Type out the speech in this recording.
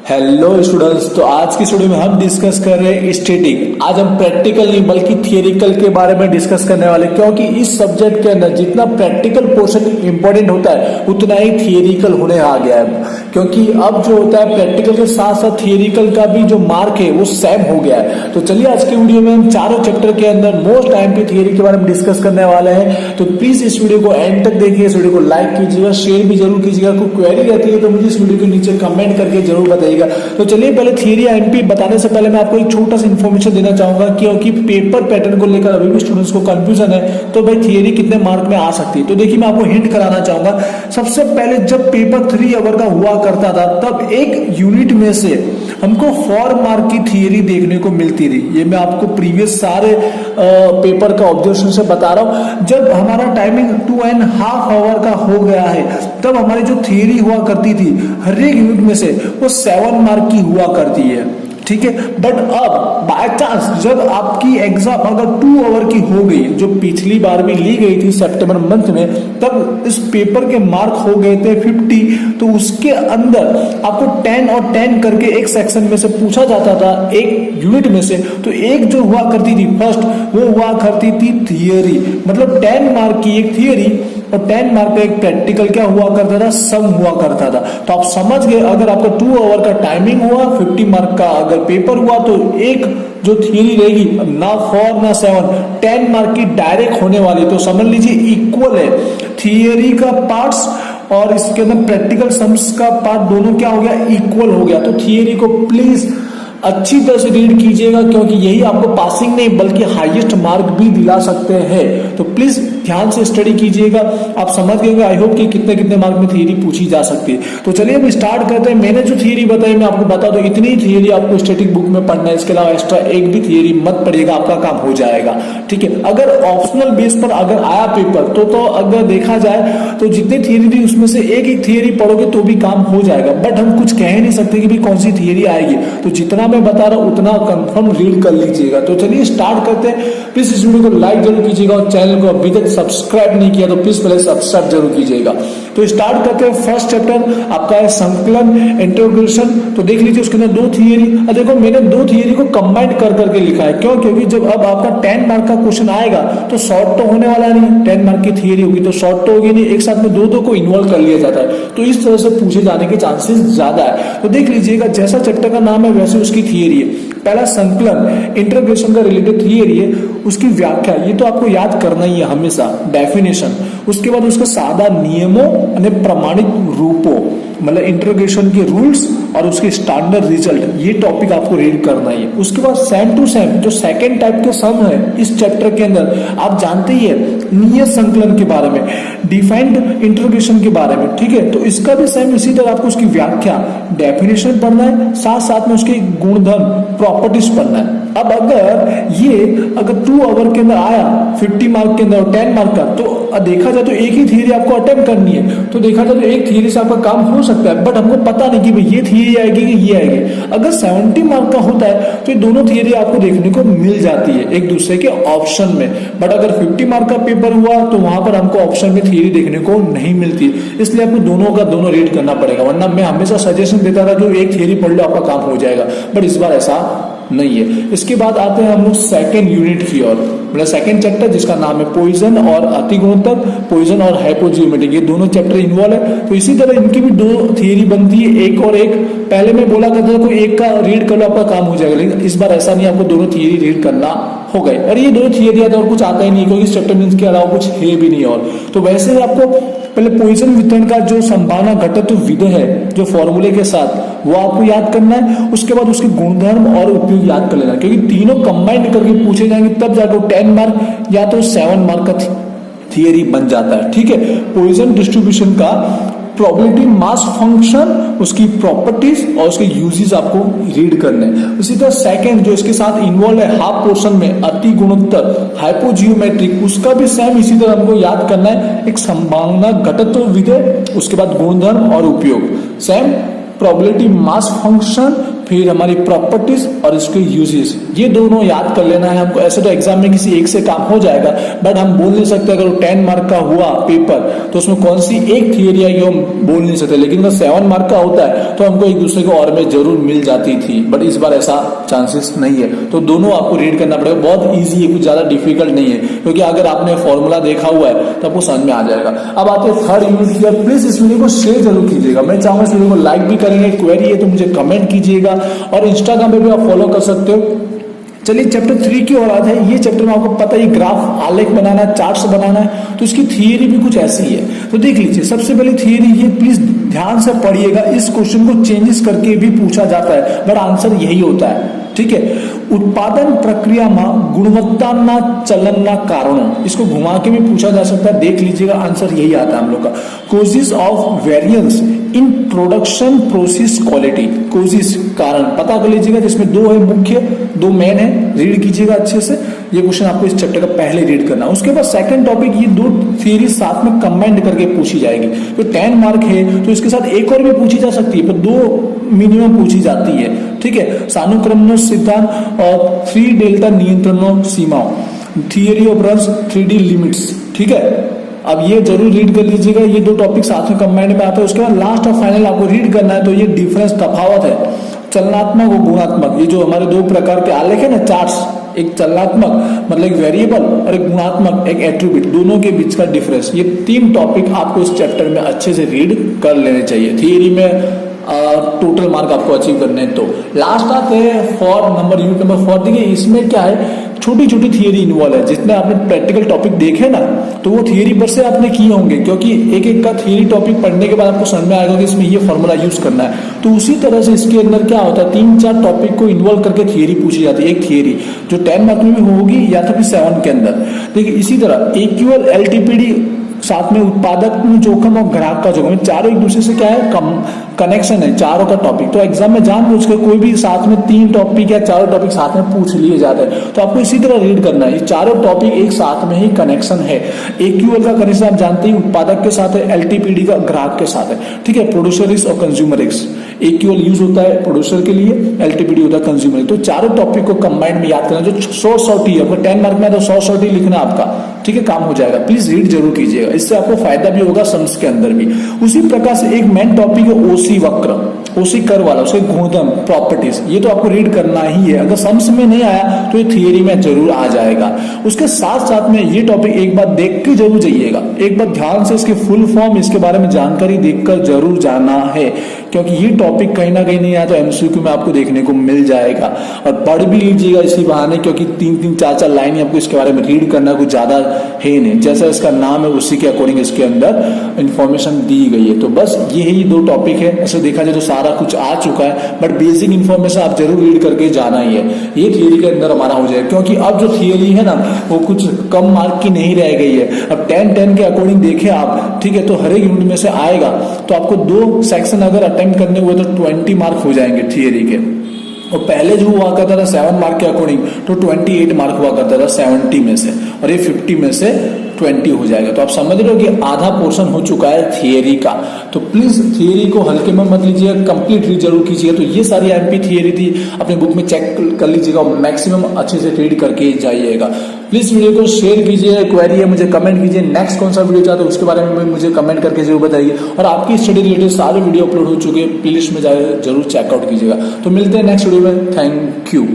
Hello students, तो आज की स्टूडियो में हम डिस्कस कर रहे हैं स्टैटिक। आज हम प्रैक्टिकल नहीं बल्कि थियोरिकल के बारे में डिस्कस करने वाले, क्योंकि इस सब्जेक्ट के अंदर जितना प्रैक्टिकल पोर्शन इंपॉर्टेंट होता है उतना ही थियोरिकल होने आ गया है। क्योंकि अब जो होता है प्रैक्टिकल के साथ साथ थियोरिकल का भी जो मार्क है वो सेम हो गया है। तो चलिए आज की वीडियो में हम चारों चैप्टर के अंदर मोस्ट टाइम की थियोरी के बारे में डिस्कस करने वाले हैं। तो प्लीज इस वीडियो को एंड तक देखिए, इस वीडियो को लाइक कीजिएगा, शेयर भी जरूर कीजिएगा। कोई क्वेरी रहती है तो मुझे इस वीडियो के नीचे कमेंट करके जरूर बताइए। तो चलिए पहले थियरी एमपी बताने से पहले मैं आपको एक छोटा सा इन्फॉर्मेशन देना चाहूंगा, क्योंकि पेपर पैटर्न को लेकर अभी भी स्टूडेंट्स को कंफ्यूजन है। तो भाई थियरी कितने मार्क में आ सकती है, तो देखिए मैं आपको हिंट कराना चाहूंगा। सबसे पहले जब पेपर 3 आवर का हुआ करता था तब एक यूनिट में से हमको 4 मार्क की थियरी देखने को मिलती थी। ये मैं आपको प्रीवियस सारे पेपर का ऑब्जर्वेशन से बता रहा हूं। जब हमारा टाइमिंग 2.5 आवर का हो गया है तब हमारी जो थियरी हुआ करती थी हर एक यूनिट में से वो 7 मार्क की हुआ करती है, ठीक है। बट अब बाय चांस जब आपकी एग्जाम अगर 2 आवर की हो गई, जो पिछली बार भी ली गई थी सितंबर मंथ में, तब इस पेपर के मार्क हो गए थे 50। तो उसके अंदर आपको 10 और 10 करके एक सेक्शन में से पूछा जाता था, एक यूनिट में से। तो एक जो हुआ करती थी फर्स्ट, वो हुआ करती थी थियरी, मतलब 10 मार्क की एक थियरी और 10 मार्क का एक प्रैक्टिकल क्या हुआ करता था, सम हुआ करता था। तो आप समझ गए, अगर आपका 2 आवर का टाइमिंग हुआ, 50 मार्क का अगर पेपर हुआ, तो एक जो थियरी रहेगी ना 4 ना 7, 10 मार्क की डायरेक्ट होने वाली। तो समझ लीजिए इक्वल है थियरी का पार्ट्स और इसके अंदर प्रैक्टिकल सम्स का पार्ट, दोनों क्या हो गया, इक्वल हो गया। तो थियरी को प्लीज अच्छी तरह से रीड कीजिएगा, क्योंकि यही आपको पासिंग नहीं बल्कि हाईएस्ट मार्क भी दिला सकते हैं। तो प्लीज ध्यान से स्टडी कीजिएगा। आप समझ गए आई होप कि कितने कितने मार्क में थियरी पूछी जा सकती है। तो चलिए अब स्टार्ट करते हैं। मैंने जो थियरी बताई मैं आपको बता दूं, इतनी थियरी आपको स्टैटिक बुक में पढ़ना है, इसके अलावा एक्स्ट्रा एक भी थियरी मत पढ़िएगा, आपका काम हो जाएगा, ठीक है। अगर ऑप्शनल बेस पर अगर आया पेपर तो अगर देखा जाए तो जितनी थियरी थी उसमें से एक एक थियरी पढ़ोगे तो भी काम हो जाएगा। बट हम कुछ कह नहीं सकते कि भी कौन सी थियरी आएगी, तो जितना मैं बता रहा हूं उतना कंफर्म रीड कर लीजिएगा। तो चलिए स्टार्ट करते हैं। प्लीज इस वीडियो को लाइक जरूर कीजिएगा और चैनल को अभी तक सब्सक्राइब नहीं किया तो प्लीज पहले सब्सक्राइब जरूर कीजिएगा। तो स्टार्ट करते हैं। फर्स्ट चैप्टर आपका है संकलन इंटीग्रेशन। तो देख लीजिए उसके अंदर 2 थियरी, देखो मैंने 2 थियरी को कंबाइन कर करके लिखा है। क्यों? क्योंकि जब अब आपका 10 मार्क का क्वेश्चन आएगा तो शॉर्ट तो होने वाला नहीं, 10 मार्क की थियरी होगी तो शॉर्ट तो होगी नहीं, एक साथ में दो को इन्वॉल्व कर लिया जाता है। तो इस तरह से पूछे जाने के चांसेस ज्यादा है। तो देख लीजिएगा जैसा चैप्टर का नाम है वैसे उसकी थियरी है। पहला संकलन इंटीग्रेशन का रिलेटेड थियरी है, उसकी व्याख्या ये तो आपको याद करना ही है हमेशा, डेफिनेशन। उसके बाद उसका सादा नियमों અને प्रमाणित रूपों, मतलब इंटीग्रेशन के रूल्स और उसके स्टैंडर्ड रिजल्ट, ये टॉपिक आपको रीड करना ही है। उसके बाद सेम टू सेम जो सेकंड टाइप के सम है इस चैप्टर के अंदर, आप जानते ही है नियत संकलन के बारे में, डिफाइंड इंटीग्रेशन के बारे में, ठीक है। तो इसका भी सेम इसी तरह आपको उसकी व्याख्या, डेफिनेशन पढ़ना है, साथ साथ में उसके गुणधर्म, प्रॉपर्टीज पढ़ना है। अब अगर 2 आवर के अंदर आया 50 मार्क के अंदर और 10 मार्क का, तो देखा जाए तो एक ही थियरी आपको अटेम्प्ट करनी है। तो देखा जाए तो एक थियरी से आपका काम हो सकता है, बट हमको पता नहीं कि भाई ये थियरी आएगी कि ये आएगी। अगर 70 मार्क का होता है तो ये दोनों थियरी आपको देखने को मिल जाती है एक दूसरे के ऑप्शन में। बट अगर 50 मार्क का पेपर हुआ तो वहां पर हमको ऑप्शन में थियरी देखने को नहीं मिलती, इसलिए आपको दोनों का दोनों रीड करना पड़ेगा। वरना मैं हमेशा सजेशन देता था जो एक थियरी पढ़ लो आपका काम हो जाएगा, बट इस बार ऐसा नहीं है। इसके बाद आते हैं हम लोग सेकेंड यूनिट की ओर, मतलब सेकेंड चैप्टर जिसका नाम है पॉइजन और अतिगुणोत्तर, पॉइजन और हाइपोजियोमेट्रिक, ये दोनों चैप्टर इन्वॉल्व है। तो इसी तरह इनकी भी 2 थियरी बनती है, एक और एक। पहले मैं बोला करता था कोई एक का रीड कर लो आपका काम हो जाएगा, लेकिन इस बार ऐसा नहीं, आपको दोनों थियरी रीड करना हो गए। और ये 2 थियरी आते और कुछ आता ही नहीं, क्योंकि इस चैप्टर में इसके अलावा कुछ है भी नहीं। और तो वैसे ही आपको पहले पॉइजन वितरण का जो संभावना घटत्व विधि है जो फॉर्मूले के साथ, वो आपको याद करना है। उसके बाद उसके गुणधर्म और उपयोग याद कर लेना, क्योंकि तीनों कंबाइन करके पूछे जाएंगे तब जाकर 10 मार्क या तो 7 मार्क का थियरी बन जाता है, ठीक है। पॉइजन डिस्ट्रीब्यूशन का प्रोबेबिलिटी मास फंक्शन, उसकी प्रॉपर्टीज और उसके यूजेस आपको रीड करने हैं। उसी तरह सेकंड जो इसके साथ इन्वॉल्व है हाफ पोर्शन में, अति गुणोत्तर हाइपोजियोमेट्रिक, उसका भी सेम इसी तरह हमको याद करना है। एक संभावना घटत्व विधि, उसके बाद गुणधर्म और उपयोग, सेम प्रोबेबिलिटी मास फंक्शन, फिर हमारी प्रॉपर्टीज और इसके यूजेस, ये दोनों याद कर लेना है हमको। ऐसे तो एग्जाम में किसी एक से काम हो जाएगा, बट हम बोल नहीं सकते अगर 10 मार्क का हुआ पेपर तो उसमें कौन सी एक थियरी आएगी हम बोल नहीं सकते। लेकिन अगर 7 मार्क का होता है तो हमको एक दूसरे को और में जरूर मिल जाती थी, बट इस बार ऐसा चांसेस नहीं है। तो दोनों आपको रीड करना पड़ेगा, बहुत ईजी है, कुछ ज्यादा डिफिकल्ट नहीं है, क्योंकि अगर आपने फॉर्मूला देखा हुआ है तो आपको समझ में आ जाएगा। अब आते हैं थर्ड यूनिट की। प्लीज इस वीडियो को शेयर जरूर कीजिएगा, मैं चाहूंगा इस वीडियो को लाइक भी करेंगे, क्वेरी है तो मुझे कमेंट कीजिएगा, और इंस्टाग्राम पे भी आप फॉलो कर सकते हो। चलिए चैप्टर 3 की ओर आते हैं। ये चैप्टर में आपको पता है ग्राफ आलेख बनाना है, चार्ट्स बनाना है, तो इसकी थियरी भी कुछ ऐसी है। तो देख लीजिए, सबसे पहले थियरी ये प्लीज ध्यान से पढ़िएगा, इस क्वेश्चन को चेंजेस करके भी पूछा जाता है, बट आंसर यही होता है, ठीक है। उत्पादन प्रक्रिया में गुणवत्ता चलन कारणों, इसको घुमा के भी पूछा जा सकता है, देख लीजिएगा आंसर यही आता है हम लोग का। Causes of variance in production process quality, causes कारण पता कर लीजिएगा, जिसमें दो है मुख्य, दो मेन है, रीड कीजिएगा अच्छे से। ये क्वेश्चन आपको इस चैप्टर का पहले रीड करना है। उसके बाद सेकंड टॉपिक, ये दो थियरी साथ में कंबाइंड करके पूछी जाएगी। तो 10 मार्क है तो इसके साथ एक और भी पूछी जा सकती है, पर 2 मिनिमम पूछी जाती है, ठीक है। सानुक्रमण सिद्धांत और 3 डेल्टा नियंत्रणों सीमाओं, theory of runs, 3D limits, ठीक है। अब ये जरूर रीड कर लीजिएगा, ये दो टॉपिक साथ में कंबाइंड में आते हैं। उसके बाद लास्ट और फाइनल आपको रीड करना है, तो ये डिफरेंस तफावत है चलनात्मक और गुणात्मक। ये जो हमारे दो प्रकार के आलेख है ना, चार्ट्स, एक चलनात्मक मतलब एक वेरिएबल और एक गुणात्मक एक एट्रीब्यूट, दोनों के बीच का डिफरेंस, ये 3 टॉपिक आपको इस चैप्टर में अच्छे से रीड कर लेने चाहिए। थियरी में टोटल मार्क आपको अचीव करने हैं। तो लास्ट आते हैं यूनिट नंबर 4। देखिए इसमें क्या है, छोटी छोटी थियरी इन्वॉल्व है। जितने आपने प्रैक्टिकल टॉपिक देखे ना, तो वो थियरी पर से आपने किए होंगे, क्योंकि एक एक का थियरी टॉपिक पढ़ने के बाद आपको समझ में आएगा कि इसमें ये फॉर्मूला यूज करना है। तो उसी तरह से इसके अंदर क्या होता है, 3-4 टॉपिक को इन्वॉल्व करके थियरी पूछी जाती है। एक थियरी जो 10 मार्क में भी होगी या तो फिर 7 के अंदर। देखिए इसी तरह एक्यूएल, एलटीपीडी, साथ में उत्पादक जोखिम और ग्राहक का जोखिम, चारों एक दूसरे से क्या है, कनेक्शन है चारों का टॉपिक। तो एग्जाम में जानबूझ के कोई भी साथ में 3 टॉपिक या 4 टॉपिक साथ में पूछ लिए जाते हैं, तो आपको इसी तरह रीड करना है। ये चारों टॉपिक एक साथ में ही कनेक्शन है। एक्यूएल का कनेक्शन आप जानते हैं उत्पादक के साथ है, एलटीपीडी का ग्राहक के साथ है, ठीक है। प्रोड्यूसर रिस्क और कंज्यूमर रिस्क, एक्यूएल यूज होता है प्रोड्यूसर के लिए, एलटीपीडी होता है कंज्यूमर रिस्क। तो चारों टॉपिक को कंबाइंड में याद करना, जो शॉर्ट है आपको 10 मार्क में, तो शॉर्ट लिखना आपका, ठीक है, काम हो जाएगा। प्लीज रीड जरूर कीजिएगा, इससे आपको फायदा भी होगा सम्स के अंदर भी। उसी प्रकार से एक मेन टॉपिक है ओसी वक्र, ओसी कर्व वाला, उसके गुणधर्म, प्रॉपर्टीज, ये तो आपको रीड करना ही है। अगर सम्स में नहीं आया तो ये थियरी में जरूर आ जाएगा। उसके साथ साथ में ये टॉपिक एक बार देख के जरूर जाइएगा, एक बार ध्यान से इसके फुल फॉर्म, इसके बारे में जानकारी देखकर जरूर जाना है, क्योंकि ये टॉपिक कहीं ना कहीं नहीं आया तो एमसीक्यू में आपको देखने को मिल जाएगा। और पढ़ भी लीजिएगा इसी बहाने, क्योंकि 3-3, 4-4 लाइन आपको इसके बारे में रीड करना कुछ ज्यादा है नहीं, जैसा इसका नाम है उसी के अकॉर्डिंग इसके अंदर इंफॉर्मेशन दी गई है। तो बस यही 2 टॉपिक है। ऐसे देखा जाए तो सारा कुछ आ चुका है, बट बेसिक इन्फॉर्मेशन आप जरूर रीड करके जाना ही है। ये थियरी के अंदर हमारा हो जाएगा, क्योंकि अब जो थियरी है ना, वो कुछ कम मार्क की नहीं रह गई है। अब 10-10 के अकॉर्डिंग देखे आप, ठीक है, तो हर एक यूनिट में से आएगा, तो आपको 2 सेक्शन अगर अटेम्प्ट करने हुए तो 20 मार्क हो जाएंगे थियरी के। और पहले जो हुआ करता था 7 मार्क के अकॉर्डिंग, तो 28 मार्क हुआ करता था 70 में से, और ये 50 में से 20 हो जाएगा। तो आप समझ रहे हो कि आधा पोर्शन हो चुका है थियरी का। तो प्लीज थियरी को हल्के में मत लीजिएगा, कंप्लीट रीड जरूर कीजिएगा। तो ये सारी एमपी थियरी थी, अपने बुक में चेक कर लीजिएगा, मैक्सिमम अच्छे से रीड करके जाइएगा। प्लीज वीडियो को शेयर कीजिए, क्वेरी है मुझे कमेंट कीजिए, नेक्स्ट कौन सा वीडियो चाहते हो उसके बारे में मुझे कमेंट करके जरूर बताइए। और आपकी स्टडी रिलेटेड सारे वीडियो अपलोड हो चुके हैं, प्लेलिस्ट में जरूर चेकआउट कीजिएगा। तो मिलते हैं नेक्स्ट वीडियो में, थैंक यू।